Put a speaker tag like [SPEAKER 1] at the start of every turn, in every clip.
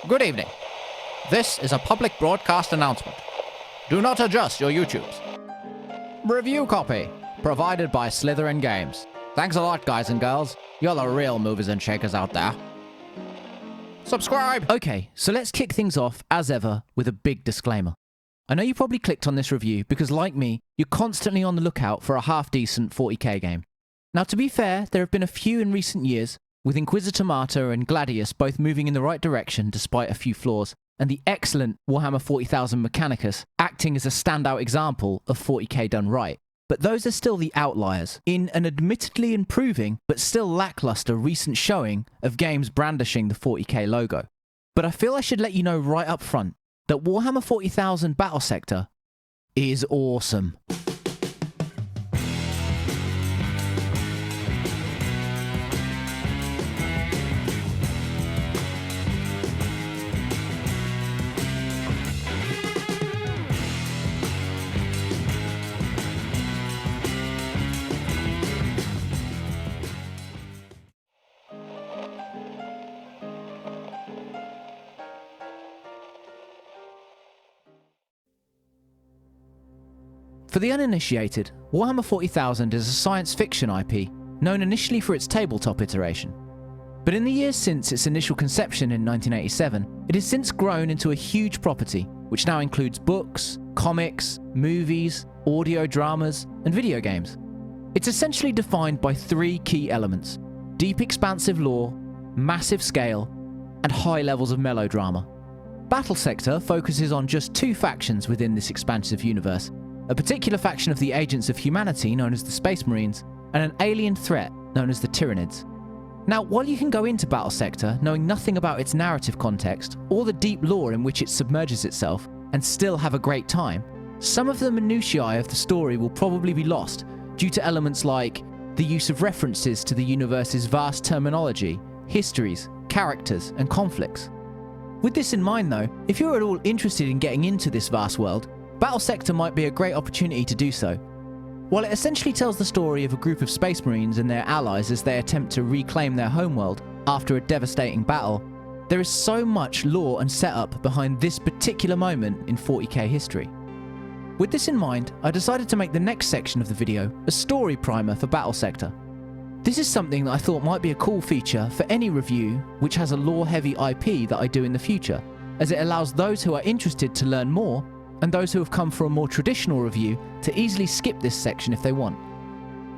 [SPEAKER 1] Good evening. This is a public broadcast announcement. Do not adjust your YouTubes. Review copy, provided by Slytherin Games. Thanks a lot, guys and girls. You're the real movers and shakers out there. Subscribe!
[SPEAKER 2] Okay, so let's kick things off, as ever, with a big disclaimer. I know you probably clicked on this review because, like me, you're constantly on the lookout for a half-decent 40k game. Now, to be fair, there have been a few in recent years, with Inquisitomata and Gladius both moving in the right direction despite a few flaws, and the excellent Warhammer 40,000 Mechanicus acting as a standout example of 40k done right. But those are still the outliers, in an admittedly improving, but still lackluster recent showing of games brandishing the 40k logo. But I feel I should let you know right up front that Warhammer 40,000 Battlesector is awesome. For the uninitiated, Warhammer 40,000 is a science fiction IP, known initially for its tabletop iteration. But in the years since its initial conception in 1987, it has since grown into a huge property, which now includes books, comics, movies, audio dramas, and video games. It's essentially defined by three key elements: deep expansive lore, massive scale, and high levels of melodrama. Battlesector focuses on just two factions within this expansive universe: a particular faction of the Agents of Humanity known as the Space Marines, and an alien threat known as the Tyranids. Now, while you can go into Battlesector knowing nothing about its narrative context or the deep lore in which it submerges itself and still have a great time, some of the minutiae of the story will probably be lost due to elements like the use of references to the universe's vast terminology, histories, characters, and conflicts. With this in mind though, if you're at all interested in getting into this vast world, Battlesector might be a great opportunity to do so. While it essentially tells the story of a group of Space Marines and their allies as they attempt to reclaim their homeworld after a devastating battle, there is so much lore and setup behind this particular moment in 40k history. With this in mind, I decided to make the next section of the video a story primer for Battlesector. This is something that I thought might be a cool feature for any review which has a lore-heavy IP that I do in the future, as it allows those who are interested to learn more, and those who have come for a more traditional review to easily skip this section if they want.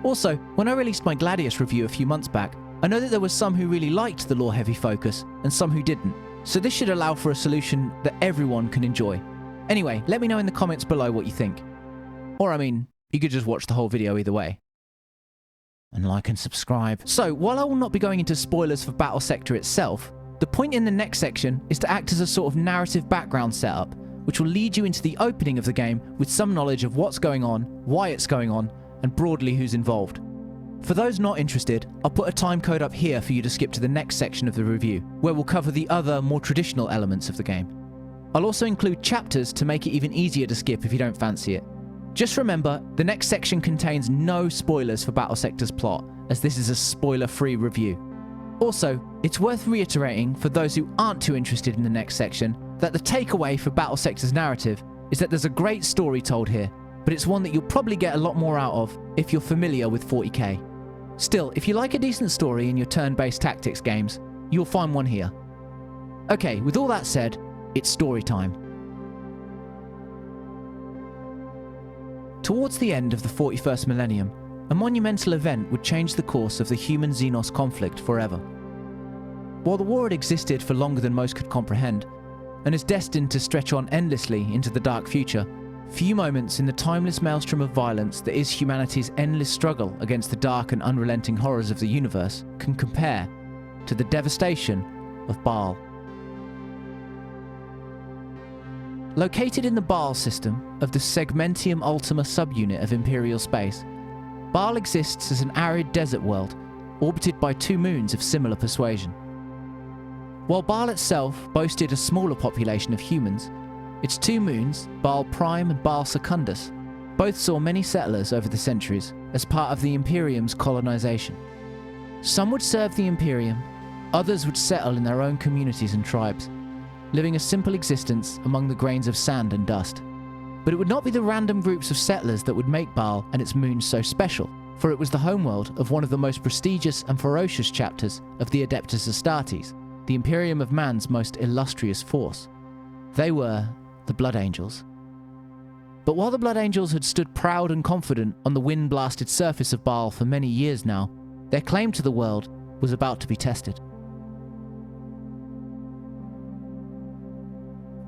[SPEAKER 2] Also, when I released my Gladius review a few months back, I know that there was some who really liked the lore-heavy focus, and some who didn't, so this should allow for a solution that everyone can enjoy. Anyway, let me know in the comments below what you think. Or I mean, you could just watch the whole video either way. And like and subscribe. So, while I will not be going into spoilers for Battlesector itself, the point in the next section is to act as a sort of narrative background setup, which will lead you into the opening of the game with some knowledge of what's going on, why it's going on, and broadly who's involved. For those not interested, I'll put a time code up here for you to skip to the next section of the review, where we'll cover the other, more traditional elements of the game. I'll also include chapters to make it even easier to skip if you don't fancy it. Just remember, the next section contains no spoilers for Battlesector's plot, as this is a spoiler-free review. Also, it's worth reiterating for those who aren't too interested in the next section that the takeaway for Battlesector's narrative is that there's a great story told here, but it's one that you'll probably get a lot more out of if you're familiar with 40k. Still, if you like a decent story in your turn-based tactics games, you'll find one here. Okay, with all that said, it's story time. Towards the end of the 41st millennium, a monumental event would change the course of the human-Xenos conflict forever. While the war had existed for longer than most could comprehend, and is destined to stretch on endlessly into the dark future, few moments in the timeless maelstrom of violence that is humanity's endless struggle against the dark and unrelenting horrors of the universe can compare to the devastation of Baal. Located in the Baal system of the Segmentium Ultima subunit of Imperial space, Baal exists as an arid desert world, orbited by two moons of similar persuasion. While Baal itself boasted a smaller population of humans, its two moons, Baal Prime and Baal Secundus, both saw many settlers over the centuries as part of the Imperium's colonization. Some would serve the Imperium, others would settle in their own communities and tribes. living a simple existence among the grains of sand and dust. But it would not be the random groups of settlers that would make Baal and its moons so special, for it was the homeworld of one of the most prestigious and ferocious chapters of the Adeptus Astartes, the Imperium of Man's most illustrious force. They were the Blood Angels. But while the Blood Angels had stood proud and confident on the wind-blasted surface of Baal for many years now, their claim to the world was about to be tested.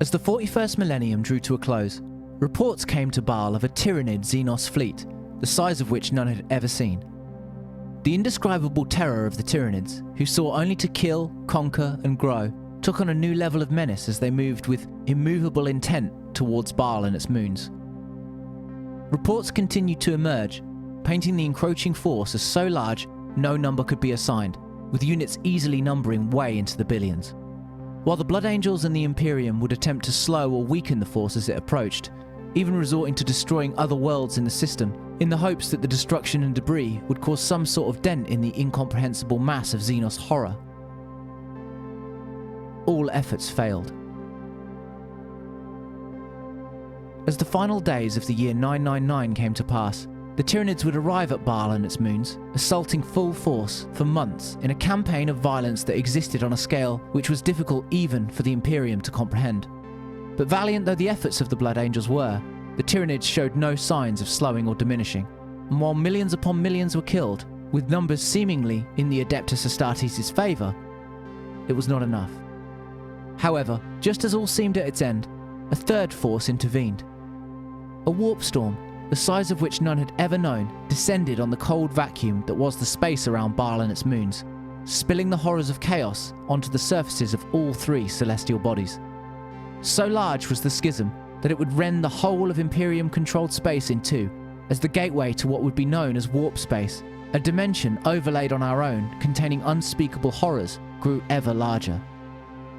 [SPEAKER 2] As the 41st millennium drew to a close, reports came to Baal of a Tyranid Xenos fleet, the size of which none had ever seen. The indescribable terror of the Tyranids, who sought only to kill, conquer, and grow, took on a new level of menace as they moved with immovable intent towards Baal and its moons. Reports continued to emerge, painting the encroaching force as so large no number could be assigned, with units easily numbering way into the billions. While the Blood Angels and the Imperium would attempt to slow or weaken the force as it approached, even resorting to destroying other worlds in the system, in the hopes that the destruction and debris would cause some sort of dent in the incomprehensible mass of Xenos horror. All efforts failed. As the final days of the year 999 came to pass, the Tyranids would arrive at Baal and its moons, assaulting full force for months in a campaign of violence that existed on a scale which was difficult even for the Imperium to comprehend. But valiant though the efforts of the Blood Angels were, the Tyranids showed no signs of slowing or diminishing, and while millions upon millions were killed, with numbers seemingly in the Adeptus Astartes' favour, it was not enough. However, just as all seemed at its end, a third force intervened. A warp storm, the size of which none had ever known, descended on the cold vacuum that was the space around Baal and its moons, spilling the horrors of chaos onto the surfaces of all three celestial bodies. So large was the schism that it would rend the whole of Imperium-controlled space in two, as the gateway to what would be known as warp space, a dimension overlaid on our own containing unspeakable horrors, grew ever larger.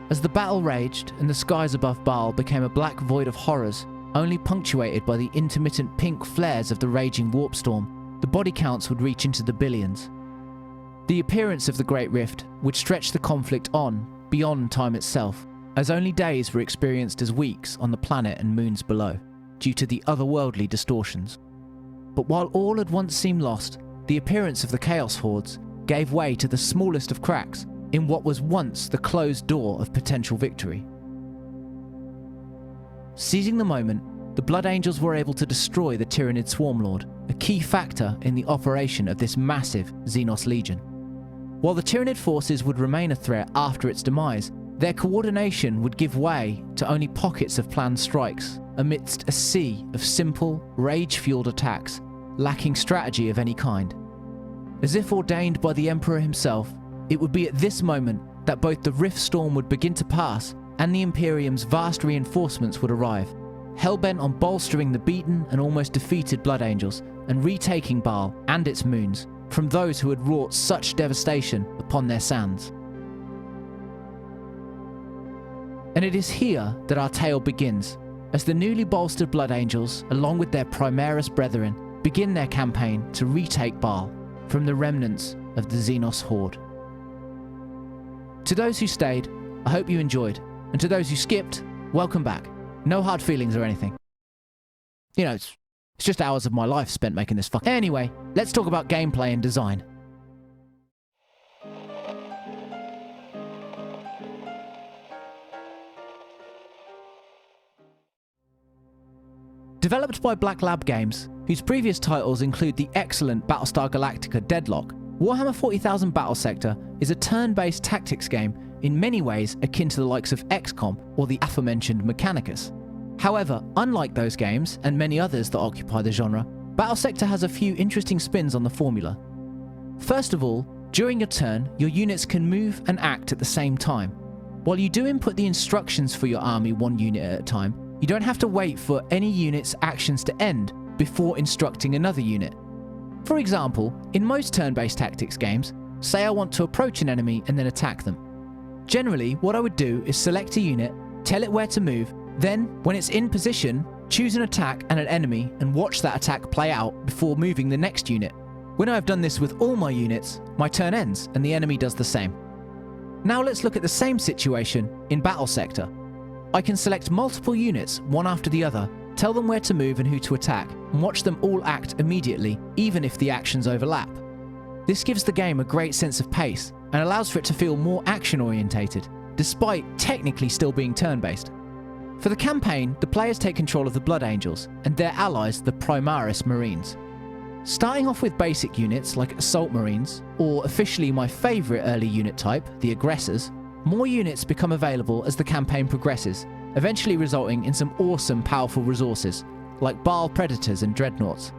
[SPEAKER 2] As the battle raged and the skies above Baal became a black void of horrors, only punctuated by the intermittent pink flares of the raging warp storm, the body counts would reach into the billions. The appearance of the Great Rift would stretch the conflict on, beyond time itself, as only days were experienced as weeks on the planet and moons below, due to the otherworldly distortions. But while all had once seemed lost, the appearance of the Chaos Hordes gave way to the smallest of cracks in what was once the closed door of potential victory. Seizing the moment, the Blood Angels were able to destroy the Tyranid Swarmlord, a key factor in the operation of this massive Xenos Legion. While the Tyranid forces would remain a threat after its demise, their coordination would give way to only pockets of planned strikes, amidst a sea of simple, rage-fueled attacks, lacking strategy of any kind. As if ordained by the Emperor himself, it would be at this moment that both the Rift Storm would begin to pass and the Imperium's vast reinforcements would arrive, hell-bent on bolstering the beaten and almost defeated Blood Angels and retaking Baal and its moons from those who had wrought such devastation upon their sands. And it is here that our tale begins, as the newly bolstered Blood Angels, along with their Primaris brethren, begin their campaign to retake Baal from the remnants of the Xenos Horde. To those who stayed, I hope you enjoyed, and to those who skipped, welcome back. No hard feelings or anything. You know, it's just hours of my life spent making this fuck. Anyway, let's talk about gameplay and design. Developed by Black Lab Games, whose previous titles include the excellent Battlestar Galactica Deadlock, Warhammer 40,000 Battlesector is a turn-based tactics game in many ways akin to the likes of XCOM or the aforementioned Mechanicus. However, unlike those games and many others that occupy the genre, Battlesector has a few interesting spins on the formula. First of all, during your turn, your units can move and act at the same time. While you do input the instructions for your army one unit at a time, you don't have to wait for any unit's actions to end before instructing another unit. For example, in most turn-based tactics games, say I want to approach an enemy and then attack them. Generally, what I would do is select a unit, tell it where to move, then, when it's in position, choose an attack and an enemy and watch that attack play out before moving the next unit. When I have done this with all my units, my turn ends and the enemy does the same. Now let's look at the same situation in Battlesector. I can select multiple units, one after the other, tell them where to move and who to attack, and watch them all act immediately, even if the actions overlap. This gives the game a great sense of pace, and allows for it to feel more action-orientated, despite technically still being turn-based. For the campaign, the players take control of the Blood Angels, and their allies, the Primaris Marines. Starting off with basic units like Assault Marines, or officially my favourite early unit type, the Aggressors, more units become available as the campaign progresses, eventually resulting in some awesome powerful resources, like Baal Predators and Dreadnoughts.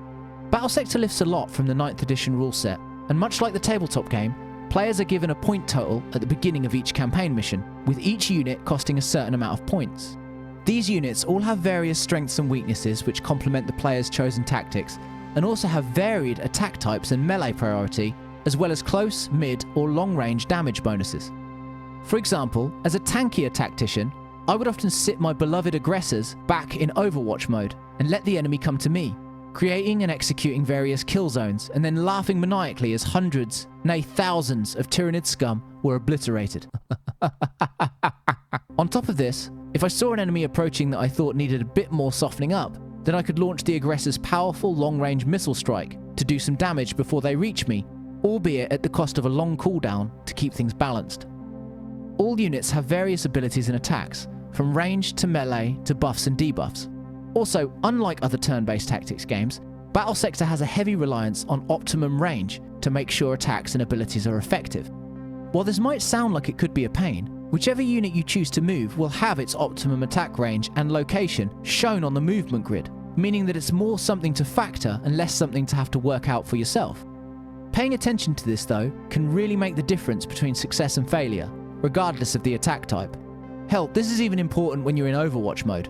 [SPEAKER 2] Battlesector lifts a lot from the 9th edition rule set, and much like the tabletop game, players are given a point total at the beginning of each campaign mission, with each unit costing a certain amount of points. These units all have various strengths and weaknesses which complement the player's chosen tactics, and also have varied attack types and melee priority, as well as close, mid, or long-range damage bonuses. For example, as a tankier tactician, I would often sit my beloved aggressors back in Overwatch mode and let the enemy come to me, creating and executing various kill zones, and then laughing maniacally as hundreds, nay thousands of Tyranid scum were obliterated. On top of this, if I saw an enemy approaching that I thought needed a bit more softening up, then I could launch the aggressor's powerful long-range missile strike to do some damage before they reach me, albeit at the cost of a long cooldown to keep things balanced. All units have various abilities and attacks, from range to melee to buffs and debuffs. Also, unlike other turn-based tactics games, Battlesector has a heavy reliance on optimum range to make sure attacks and abilities are effective. While this might sound like it could be a pain, whichever unit you choose to move will have its optimum attack range and location shown on the movement grid, meaning that it's more something to factor and less something to have to work out for yourself. Paying attention to this, though, can really make the difference between success and failure, regardless of the attack type. Hell, this is even important when you're in Overwatch mode.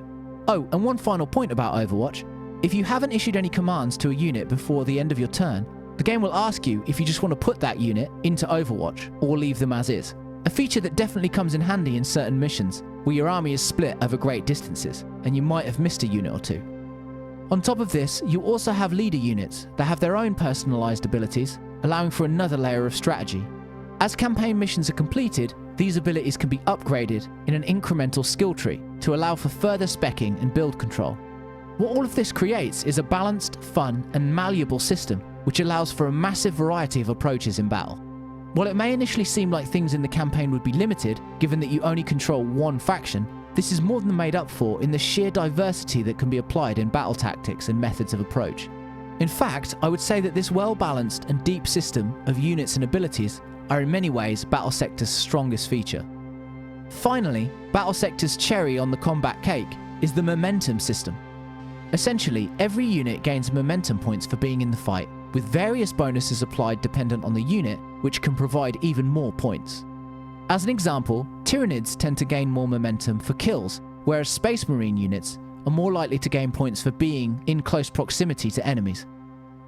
[SPEAKER 2] Oh, and one final point about Overwatch. If you haven't issued any commands to a unit before the end of your turn, the game will ask you if you just want to put that unit into Overwatch or leave them as is. A feature that definitely comes in handy in certain missions, where your army is split over great distances, and you might have missed a unit or two. On top of this, you also have leader units that have their own personalised abilities, allowing for another layer of strategy. As campaign missions are completed, these abilities can be upgraded in an incremental skill tree to allow for further speccing and build control. What all of this creates is a balanced, fun, and malleable system which allows for a massive variety of approaches in battle. While it may initially seem like things in the campaign would be limited, given that you only control one faction, this is more than made up for in the sheer diversity that can be applied in battle tactics and methods of approach. In fact, I would say that this well-balanced and deep system of units and abilities are in many ways Battlesector's strongest feature. Finally, Battlesector's cherry on the combat cake is the momentum system. Essentially, every unit gains momentum points for being in the fight, with various bonuses applied dependent on the unit, which can provide even more points. As an example, Tyranids tend to gain more momentum for kills, whereas Space Marine units are more likely to gain points for being in close proximity to enemies.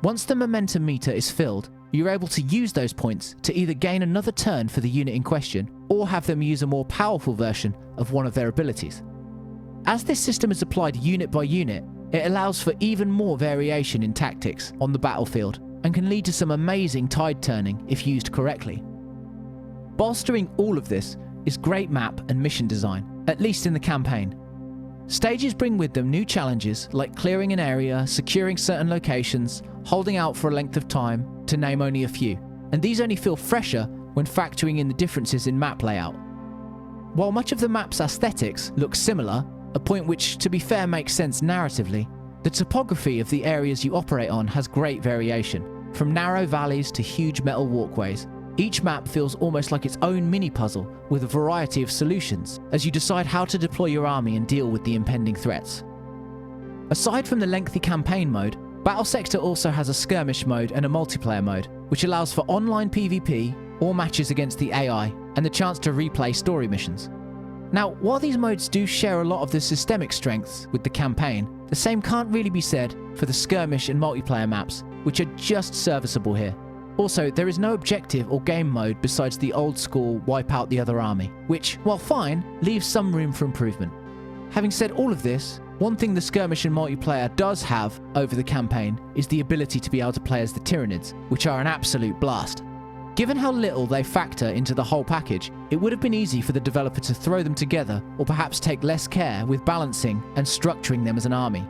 [SPEAKER 2] Once the momentum meter is filled, you're able to use those points to either gain another turn for the unit in question, or have them use a more powerful version of one of their abilities. As this system is applied unit by unit, it allows for even more variation in tactics on the battlefield, and can lead to some amazing tide turning if used correctly. Bolstering all of this is great map and mission design, at least in the campaign. Stages bring with them new challenges like clearing an area, securing certain locations, holding out for a length of time, to name only a few, and these only feel fresher when factoring in the differences in map layout. While much of the map's aesthetics look similar, a point which, to be fair, makes sense narratively, the topography of the areas you operate on has great variation, from narrow valleys to huge metal walkways. Each map feels almost like its own mini-puzzle with a variety of solutions as you decide how to deploy your army and deal with the impending threats. Aside from the lengthy campaign mode, Battlesector also has a skirmish mode and a multiplayer mode, which allows for online PvP or matches against the AI and the chance to replay story missions. Now, while these modes do share a lot of the systemic strengths with the campaign, the same can't really be said for the skirmish and multiplayer maps, which are just serviceable here. Also, there is no objective or game mode besides the old school wipe out the other army, which, while fine, leaves some room for improvement. Having said all of this, one thing the skirmish and multiplayer does have over the campaign is the ability to be able to play as the Tyranids, which are an absolute blast. Given how little they factor into the whole package, it would have been easy for the developer to throw them together or perhaps take less care with balancing and structuring them as an army.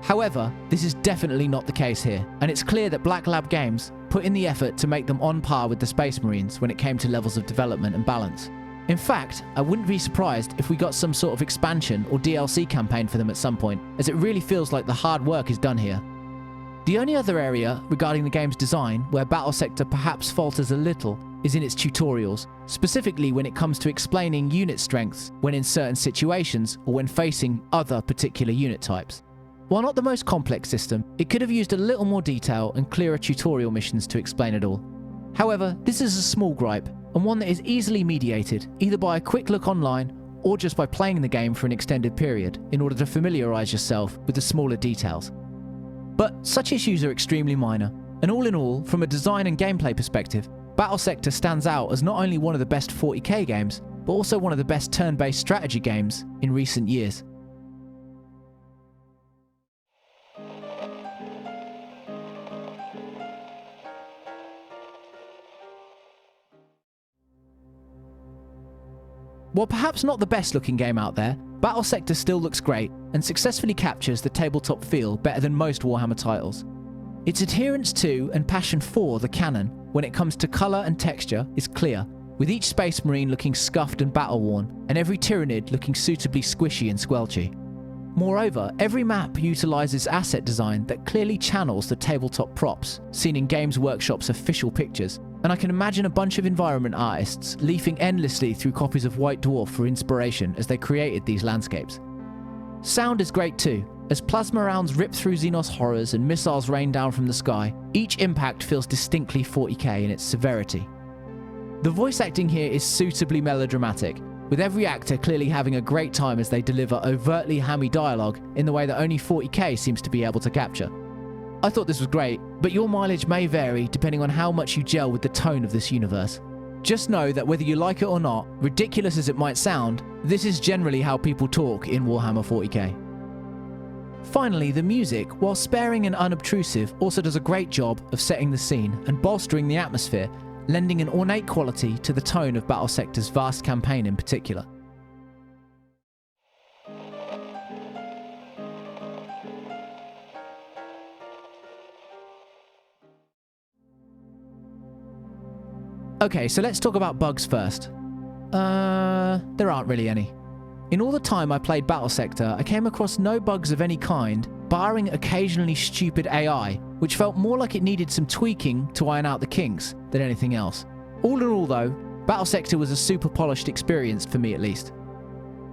[SPEAKER 2] However, this is definitely not the case here, and it's clear that Black Lab Games put in the effort to make them on par with the Space Marines when it came to levels of development and balance. In fact, I wouldn't be surprised if we got some sort of expansion or DLC campaign for them at some point, as it really feels like the hard work is done here. The only other area regarding the game's design where Battlesector perhaps falters a little is in its tutorials, specifically when it comes to explaining unit strengths when in certain situations or when facing other particular unit types. While not the most complex system, it could have used a little more detail and clearer tutorial missions to explain it all. However, this is a small gripe, and one that is easily mediated either by a quick look online or just by playing the game for an extended period in order to familiarise yourself with the smaller details. But such issues are extremely minor, and all in all, from a design and gameplay perspective, Battlesector stands out as not only one of the best 40k games, but also one of the best turn-based strategy games in recent years. While perhaps not the best looking game out there, Battlesector still looks great and successfully captures the tabletop feel better than most Warhammer titles. Its adherence to and passion for the canon when it comes to colour and texture is clear, with each Space Marine looking scuffed and battle-worn, and every Tyranid looking suitably squishy and squelchy. Moreover, every map utilises asset design that clearly channels the tabletop props seen in Games Workshop's official pictures, and I can imagine a bunch of environment artists leafing endlessly through copies of White Dwarf for inspiration as they created these landscapes. Sound is great too. As plasma rounds rip through Xenos horrors and missiles rain down from the sky, each impact feels distinctly 40k in its severity. The voice acting here is suitably melodramatic, with every actor clearly having a great time as they deliver overtly hammy dialogue in the way that only 40k seems to be able to capture. I thought this was great, but your mileage may vary depending on how much you gel with the tone of this universe. Just know that whether you like it or not, ridiculous as it might sound, this is generally how people talk in Warhammer 40k. Finally, the music, while sparing and unobtrusive, also does a great job of setting the scene and bolstering the atmosphere, lending an ornate quality to the tone of Battlesector's vast campaign in particular. Okay, so let's talk about bugs first. There aren't really any. In all the time I played Battlesector, I came across no bugs of any kind, barring occasionally stupid AI, which felt more like it needed some tweaking to iron out the kinks than anything else. All in all though, Battlesector was a super polished experience for me at least.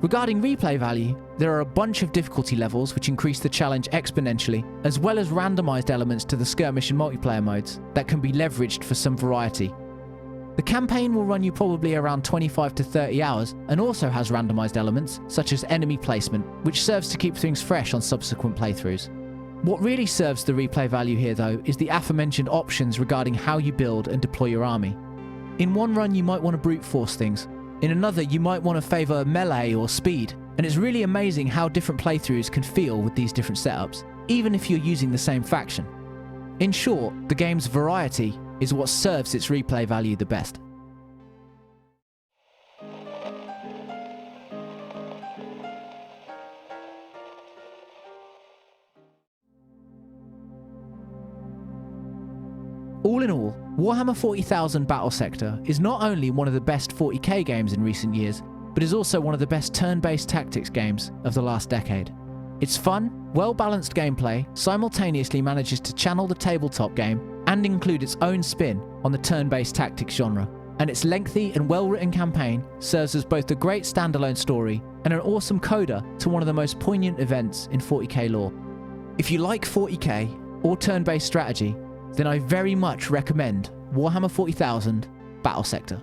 [SPEAKER 2] Regarding replay value, there are a bunch of difficulty levels which increase the challenge exponentially, as well as randomized elements to the skirmish and multiplayer modes that can be leveraged for some variety. The campaign will run you probably around 25 to 30 hours and also has randomized elements, such as enemy placement, which serves to keep things fresh on subsequent playthroughs. What really serves the replay value here though is the aforementioned options regarding how you build and deploy your army. In one run you might want to brute force things, in another you might want to favour melee or speed, and it's really amazing how different playthroughs can feel with these different setups, even if you're using the same faction. In short, the game's variety is what serves its replay value the best. All in all, Warhammer 40,000 Battlesector is not only one of the best 40k games in recent years, but is also one of the best turn-based tactics games of the last decade. Its fun, well-balanced gameplay simultaneously manages to channel the tabletop game and include its own spin on the turn-based tactics genre, and its lengthy and well-written campaign serves as both a great standalone story and an awesome coda to one of the most poignant events in 40k lore. If you like 40k or turn-based strategy, then I very much recommend Warhammer 40,000 Battlesector.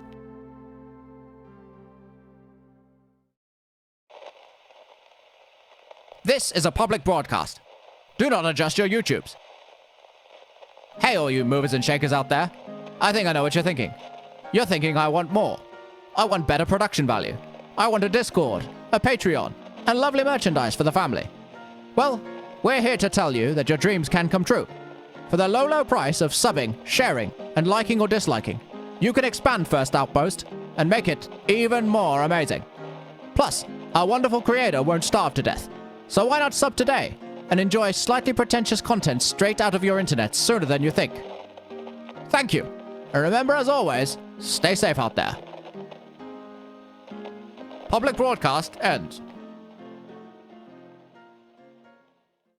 [SPEAKER 1] This is a public broadcast. Do not adjust your YouTubes. Hey all you movers and shakers out there. I think I know what you're thinking. You're thinking I want more. I want better production value. I want a Discord, a Patreon, and lovely merchandise for the family. Well, we're here to tell you that your dreams can come true. For the low, low price of subbing, sharing, and liking or disliking, you can expand First Outpost and make it even more amazing. Plus, our wonderful creator won't starve to death. So why not sub today and enjoy slightly pretentious content straight out of your internet sooner than you think? Thank you. And remember, as always, stay safe out there. Public broadcast ends.